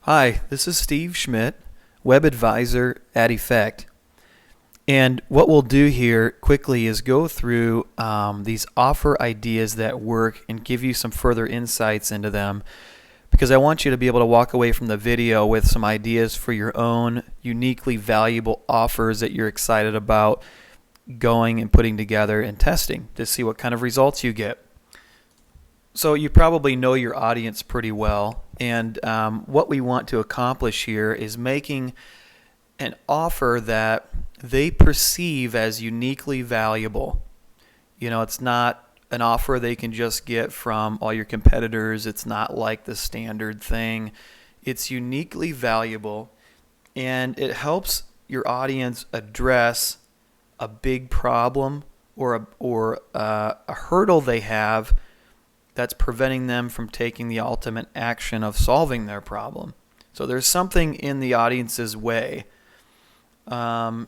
Hi, this is Steve Schmidt, Web Advisor at Effect. And what we'll do here quickly is go through these offer ideas that work and give you some further insights into them, because I want you to be able to walk away from the video with some ideas for your own uniquely valuable offers that you're excited about going and putting together and testing to see what kind of results you get. So you probably know your audience pretty well, and what we want to accomplish here is making an offer that they perceive as uniquely valuable. You know, it's not an offer they can just get from all your competitors. It's not like the standard thing. It's uniquely valuable, and it helps your audience address a big problem or a hurdle they have that's preventing them from taking the ultimate action of solving their problem. So there's something in the audience's way, or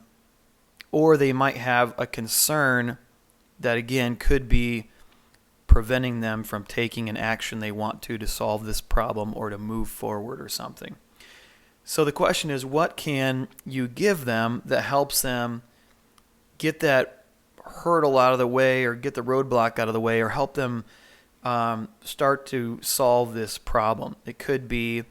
they might have a concern that, again, could be preventing them from taking an action they want to solve this problem or to move forward or something. So the question is, what can you give them that helps them get that hurdle out of the way, or get the roadblock out of the way, or help them start to solve this problem? It could be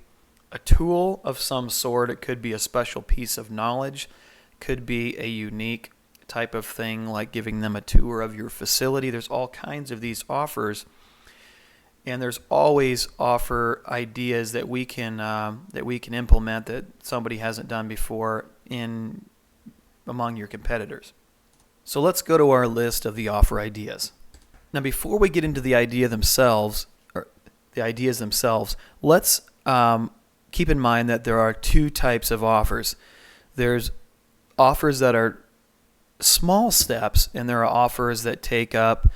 a tool of some sort. It could be a special piece of knowledge. It could be a unique type of thing, like giving them a tour of your facility. There's all kinds of these offers, and there's always offer ideas that we can implement that somebody hasn't done before among your competitors. So let's go to our list of the offer ideas. Now, before we get into the ideas themselves, let's keep in mind that there are two types of offers. There's offers that are small steps, and there are offers that take up,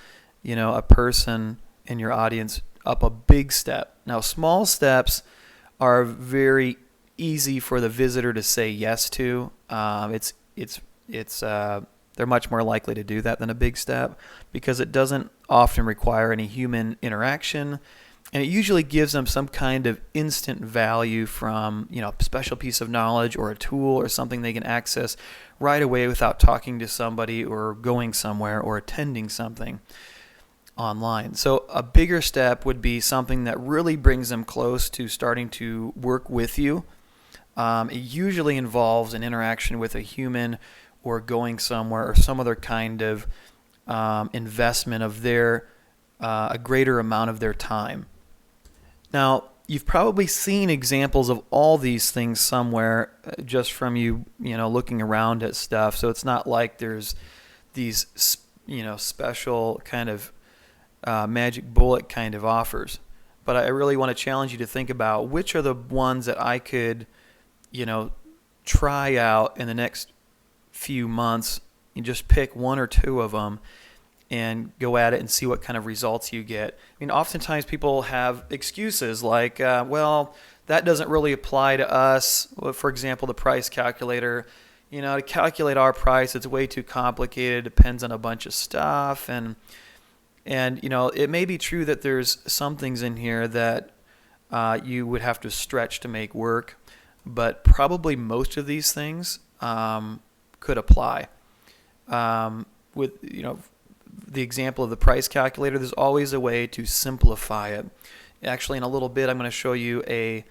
a person in your audience up a big step. Now, small steps are very easy for the visitor to say yes to. They're much more likely to do that than a big step, because it doesn't often require any human interaction, and it usually gives them some kind of instant value from, a special piece of knowledge or a tool or something they can access right away without talking to somebody or going somewhere or attending something online. So a bigger step would be something that really brings them close to starting to work with you. It usually involves an interaction with a human, or going somewhere, or some other kind of investment of a greater amount of their time. Now, you've probably seen examples of all these things somewhere, just from you looking around at stuff. So it's not like there's these special kind of magic bullet kind of offers. But I really want to challenge you to think about which are the ones that I could try out in the next few months. You just pick one or two of them and go at it and see what kind of results you get. I mean, oftentimes people have excuses like, well, that doesn't really apply to us. For example, the price calculator. To calculate our price, it's way too complicated. It depends on a bunch of stuff. And it may be true that there's some things in here that you would have to stretch to make work, but probably most of these things could apply. With the example of the price calculator, there's always a way to simplify it. Actually, in a little bit, I'm going to show you a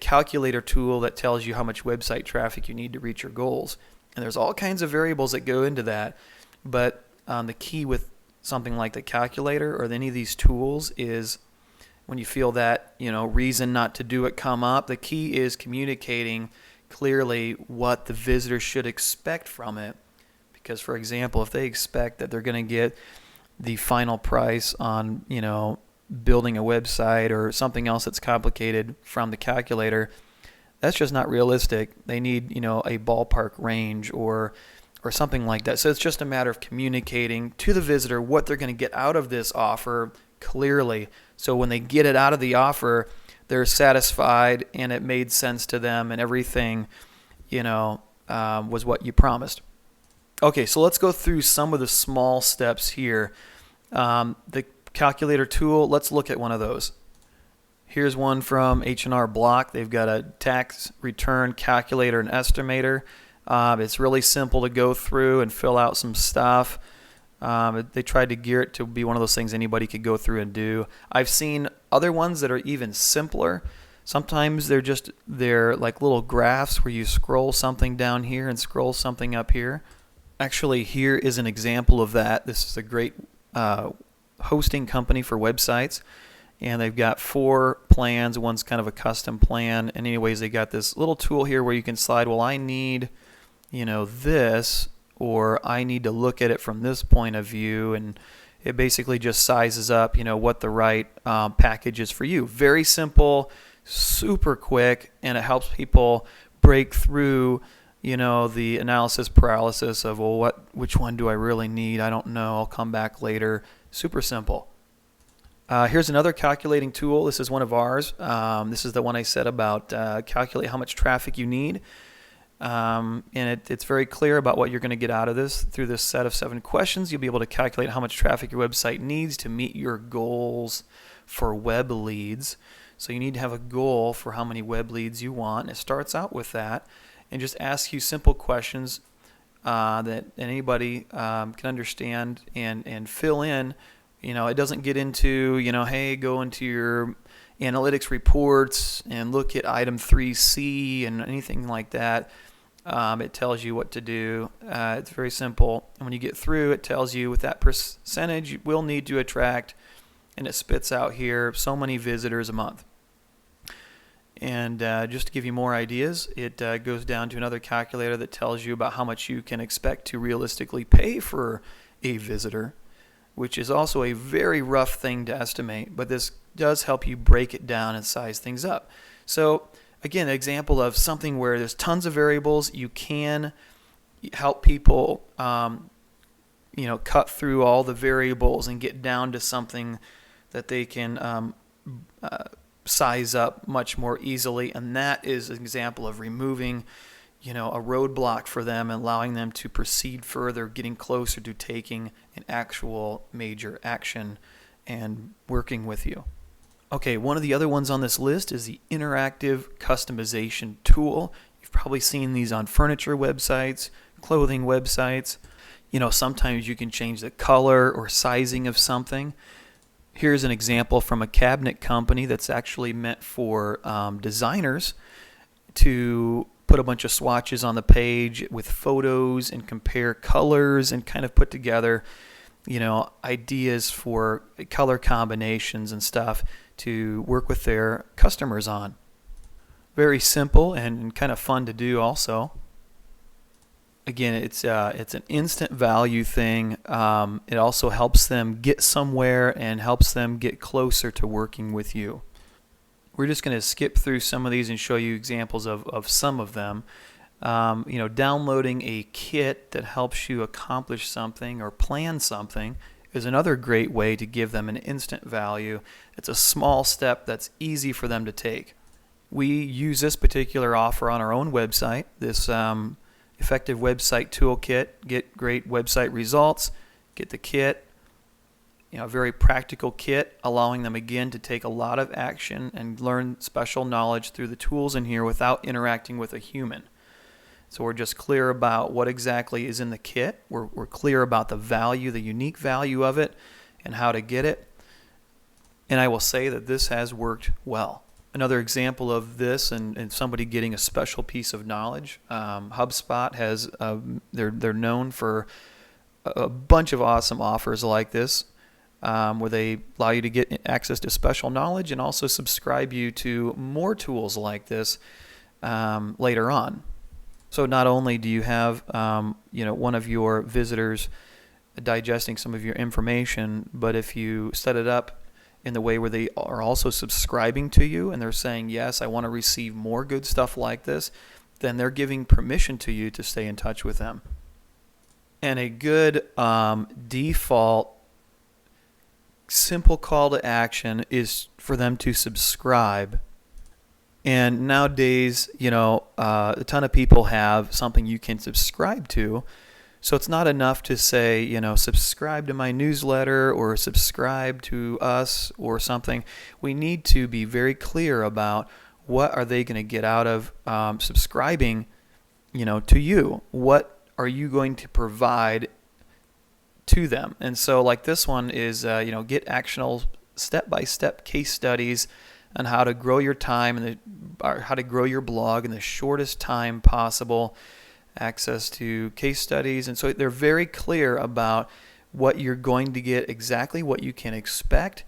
calculator tool that tells you how much website traffic you need to reach your goals. And there's all kinds of variables that go into that. But the key with something like the calculator or any of these tools is, when you feel that reason not to do it come up, the key is communicating clearly what the visitor should expect from it. Because, for example, if they expect that they're going to get the final price on, building a website or something else that's complicated from the calculator, that's just not realistic. They need, a ballpark range or something like that. So it's just a matter of communicating to the visitor what they're going to get out of this offer clearly. So when they get it out of the offer, they're satisfied and it made sense to them, and everything, was what you promised. Okay, so let's go through some of the small steps here. The calculator tool, let's look at one of those. Here's one from H&R Block. They've got a tax return calculator and estimator. It's really simple to go through and fill out some stuff. They tried to gear it to be one of those things anybody could go through and do. I've seen other ones that are even simpler. Sometimes they're like little graphs where you scroll something down here and scroll something up here. Actually, here is an example of that. This is a great hosting company for websites, and they've got 4 plans. One's kind of a custom plan, and anyways, they got this little tool here where you can slide, well, I need, this, or I need to look at it from this point of view, and it basically just sizes up, what the right package is for you. Very simple, super quick, and it helps people break through the analysis paralysis of, well, which one do I really need? I don't know. I'll come back later. Super simple. Here's another calculating tool. This is one of ours. This is the one I said about calculate how much traffic you need. And it's very clear about what you're going to get out of this. Through this set of 7 questions, you'll be able to calculate how much traffic your website needs to meet your goals for web leads. So you need to have a goal for how many web leads you want. And it starts out with that and just asks you simple questions that anybody can understand and fill in. It doesn't get into, hey, go into your analytics reports and look at item 3C and anything like that. It tells you what to do. It's very simple. And when you get through, it tells you with that percentage you will need to attract, and it spits out here so many visitors a month. And just to give you more ideas, it goes down to another calculator that tells you about how much you can expect to realistically pay for a visitor, which is also a very rough thing to estimate, but this does help you break it down and size things up. So again, an example of something where there's tons of variables. You can help people cut through all the variables and get down to something that they can size up much more easily, and that is an example of removing a roadblock for them and allowing them to proceed further, getting closer to taking an actual major action and working with you. Okay, one of the other ones on this list is the interactive customization tool. You've probably seen these on furniture websites, clothing websites. Sometimes you can change the color or sizing of something. Here's an example from a cabinet company that's actually meant for designers to put a bunch of swatches on the page with photos and compare colors and kind of put together, ideas for color combinations and stuff to work with their customers on. Very simple and kind of fun to do also. Again, it's an instant value thing. It also helps them get somewhere and helps them get closer to working with you. We're just going to skip through some of these and show you examples of some of them. Downloading a kit that helps you accomplish something or plan something is another great way to give them an instant value. It's a small step that's easy for them to take. We use this particular offer on our own website, this Effective Website Toolkit. Get great website results, get the kit, a very practical kit, allowing them again to take a lot of action and learn special knowledge through the tools in here without interacting with a human. So we're just clear about what exactly is in the kit. We're clear about the value, the unique value of it, and how to get it. And I will say that this has worked well. Another example of this and somebody getting a special piece of knowledge, HubSpot has, they're known for a bunch of awesome offers like this, where they allow you to get access to special knowledge and also subscribe you to more tools like this later on. So not only do you have one of your visitors digesting some of your information, but if you set it up in the way where they are also subscribing to you and they're saying, yes, I want to receive more good stuff like this, then they're giving permission to you to stay in touch with them. And a good default simple call to action is for them to subscribe. And nowadays, a ton of people have something you can subscribe to So it's not enough to say, subscribe to my newsletter or subscribe to us or something. We need to be very clear about what are they going to get out of subscribing, to you. What are you going to provide to them? And so like this one is, get actionable step-by-step case studies on how to grow your time or how to grow your blog in the shortest time possible. Access to case studies. And so they're very clear about what you're going to get, exactly what you can expect.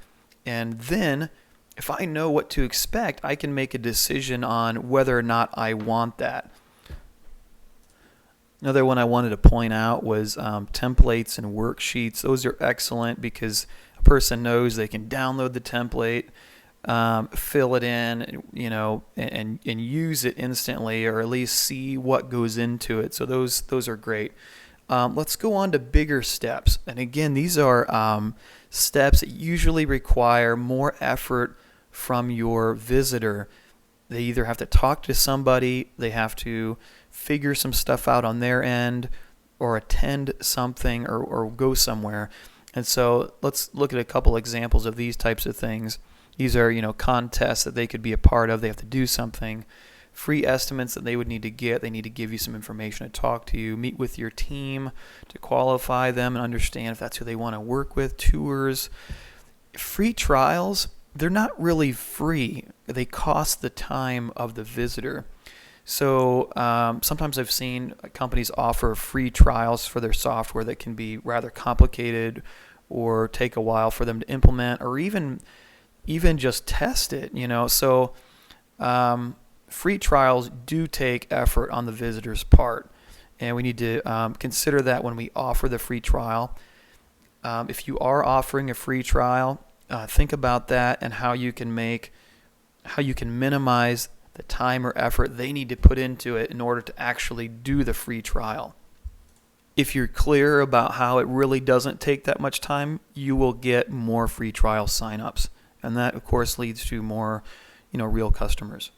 And then if I know what to expect, I can make a decision on whether or not I want that. Another one I wanted to point out was templates and worksheets. Those are excellent because a person knows they can download the template, fill it in, and use it instantly, or at least see what goes into it. So those are great. Let's go on to bigger steps. And again, these are steps that usually require more effort from your visitor. They either have to talk to somebody, they have to figure some stuff out on their end, or attend something, or go somewhere. And so let's look at a couple examples of these types of things. These are, contests that they could be a part of. They have to do something. Free estimates that they would need to get. They need to give you some information to talk to you. Meet with your team to qualify them and understand if that's who they want to work with. Tours. Free trials, they're not really free. They cost the time of the visitor. So sometimes I've seen companies offer free trials for their software that can be rather complicated or take a while for them to implement, or even just test it, So free trials do take effort on the visitor's part, and we need to consider that when we offer the free trial. If you are offering a free trial, think about that and how you can minimize the time or effort they need to put into it in order to actually do the free trial. If you're clear about how it really doesn't take that much time, you will get more free trial signups. And that, of course, leads to more, real customers.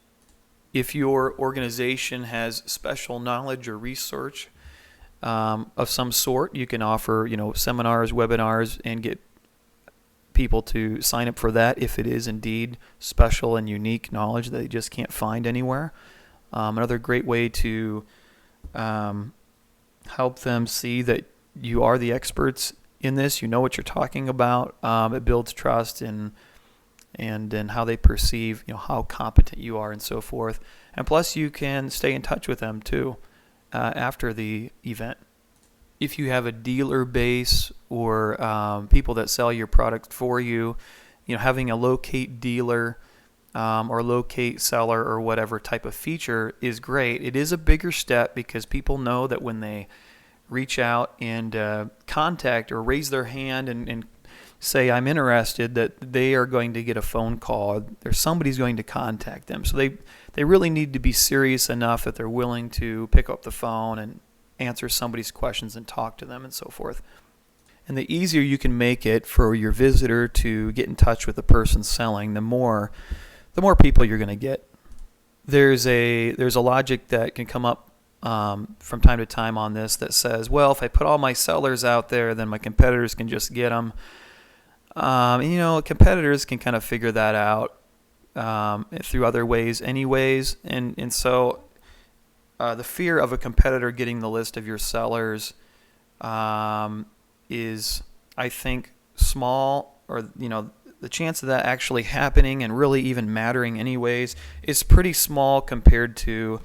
If your organization has special knowledge or research of some sort, you can offer, seminars, webinars, and get people to sign up for that if it is indeed special and unique knowledge that they just can't find anywhere. Another great way to help them see that you are the experts in this, you know what you're talking about. It builds trust and how they perceive, how competent you are and so forth. And plus, you can stay in touch with them too after the event. If you have a dealer base or people that sell your product for you, having a locate dealer or locate seller or whatever type of feature is great. It is a bigger step because people know that when they reach out and contact or raise their hand and say, I'm interested, that they are going to get a phone call. Somebody's going to contact them. So they really need to be serious enough that they're willing to pick up the phone and answer somebody's questions and talk to them and so forth. And the easier you can make it for your visitor to get in touch with the person selling, the more people you're going to get. There's a logic that can come up from time to time on this that says, well, if I put all my sellers out there, then my competitors can just get them. Competitors can kind of figure that out through other ways anyways. And so the fear of a competitor getting the list of your sellers is, I think, small, or, the chance of that actually happening and really even mattering anyways is pretty small compared to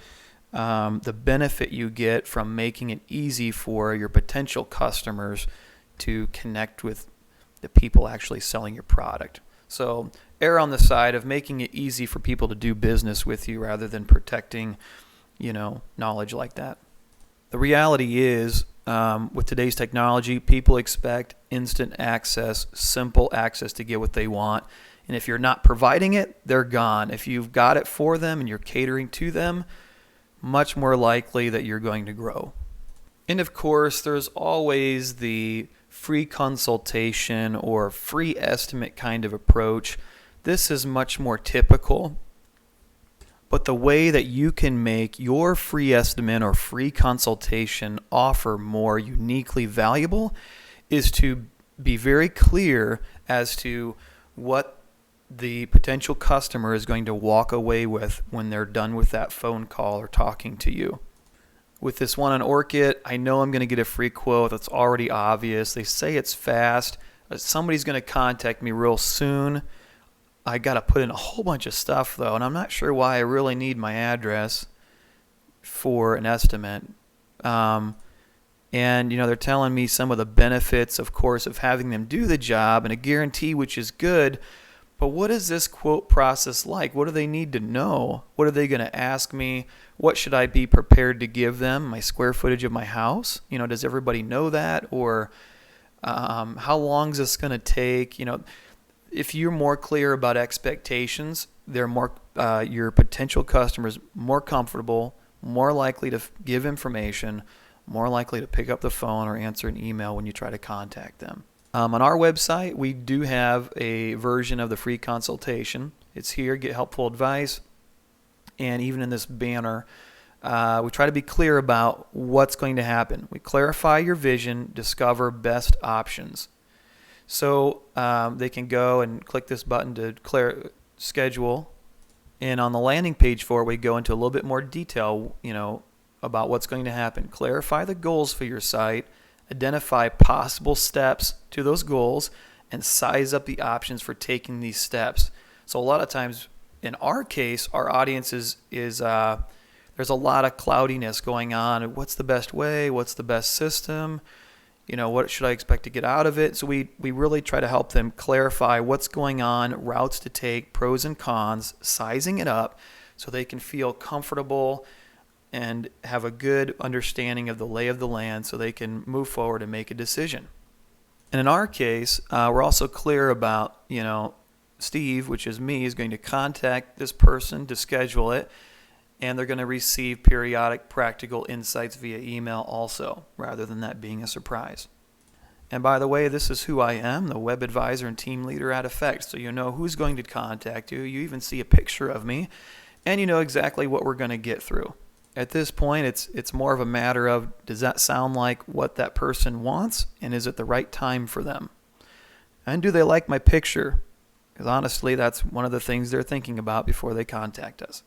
the benefit you get from making it easy for your potential customers to connect with the people actually selling your product. So err on the side of making it easy for people to do business with you rather than protecting, knowledge like that. The reality is, with today's technology, people expect instant access, simple access to get what they want. And if you're not providing it, they're gone. If you've got it for them and you're catering to them, much more likely that you're going to grow. And of course, there's always the free consultation or free estimate kind of approach. This is much more typical. But the way that you can make your free estimate or free consultation offer more uniquely valuable is to be very clear as to what the potential customer is going to walk away with when they're done with that phone call or talking to you. With this one on Orchid, I know I'm going to get a free quote. That's already obvious. They say it's fast. Somebody's going to contact me real soon. I got to put in a whole bunch of stuff, though, and I'm not sure why I really need my address for an estimate. And, they're telling me some of the benefits, of course, of having them do the job and a guarantee, which is good. But what is this quote process like? What do they need to know? What are they going to ask me? What should I be prepared to give them? My square footage of my house? Does everybody know that? Or how long is this going to take? If you're more clear about expectations, they're more your potential customers more comfortable, more likely to give information, more likely to pick up the phone or answer an email when you try to contact them. On our website, we do have a version of the free consultation. It's here, get helpful advice, and even in this banner, we try to be clear about what's going to happen. We clarify your vision, discover best options. So they can go and click this button to schedule. And on the landing page for it, we go into a little bit more detail, about what's going to happen. Clarify the goals for your site, identify possible steps to those goals, and size up the options for taking these steps. So a lot of times, in our case, our audience is there's a lot of cloudiness going on. What's the best way? What's the best system? What should I expect to get out of it? So we really try to help them clarify what's going on, routes to take, pros and cons, sizing it up so they can feel comfortable and have a good understanding of the lay of the land so they can move forward and make a decision. And in our case, we're also clear about, Steve, which is me, is going to contact this person to schedule it, and they're going to receive periodic practical insights via email also, rather than that being a surprise. And by the way, this is who I am, the web advisor and team leader at Effect, so you know who's going to contact you. You even see a picture of me, and you know exactly what we're going to get through. At this point, it's more of a matter of, does that sound like what that person wants, and is it the right time for them? And do they like my picture? Because honestly, that's one of the things they're thinking about before they contact us.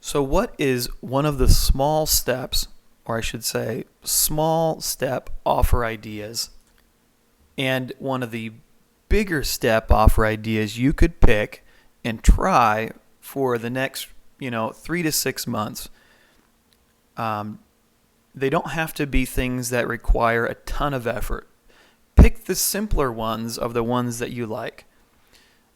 So what is one of the small steps, or I should say small step offer ideas, and one of the bigger step offer ideas you could pick and try for the next 3 to 6 months? They don't have to be things that require a ton of effort. Pick the simpler ones of the ones that you like.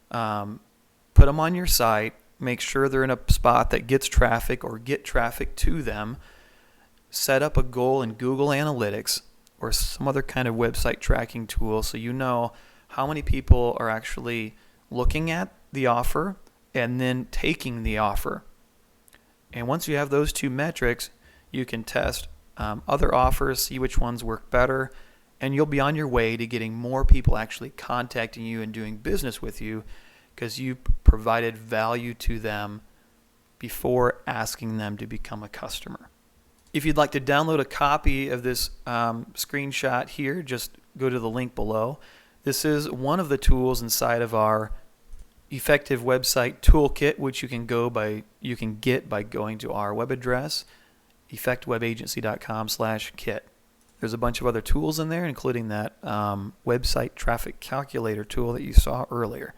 Put them on your site. Make sure they're in a spot that gets traffic or get traffic to them. Set up a goal in Google Analytics or some other kind of website tracking tool so you know how many people are actually looking at the offer and then taking the offer. And once you have those two metrics, you can test other offers, see which ones work better, and you'll be on your way to getting more people actually contacting you and doing business with you because you provided value to them before asking them to become a customer. If you'd like to download a copy of this screenshot here, just go to the link below. This is one of the tools inside of our effective website toolkit, which you can get by going to our web address, effectwebagency.com/kit. There's a bunch of other tools in there, including that website traffic calculator tool that you saw earlier.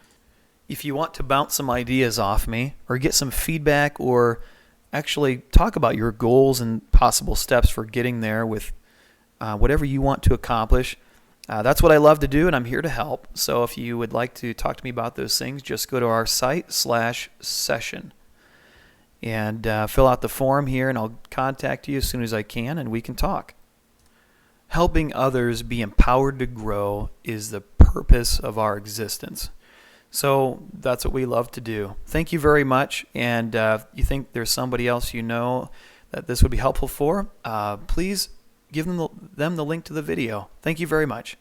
If you want to bounce some ideas off me or get some feedback or actually talk about your goals and possible steps for getting there with whatever you want to accomplish, that's what I love to do, and I'm here to help. So if you would like to talk to me about those things, just go to our site/session and fill out the form here, and I'll contact you as soon as I can, and we can talk. Helping others be empowered to grow is the purpose of our existence. So that's what we love to do. Thank you very much, and if you think there's somebody else you know that this would be helpful for, please give them the link to the video. Thank you very much.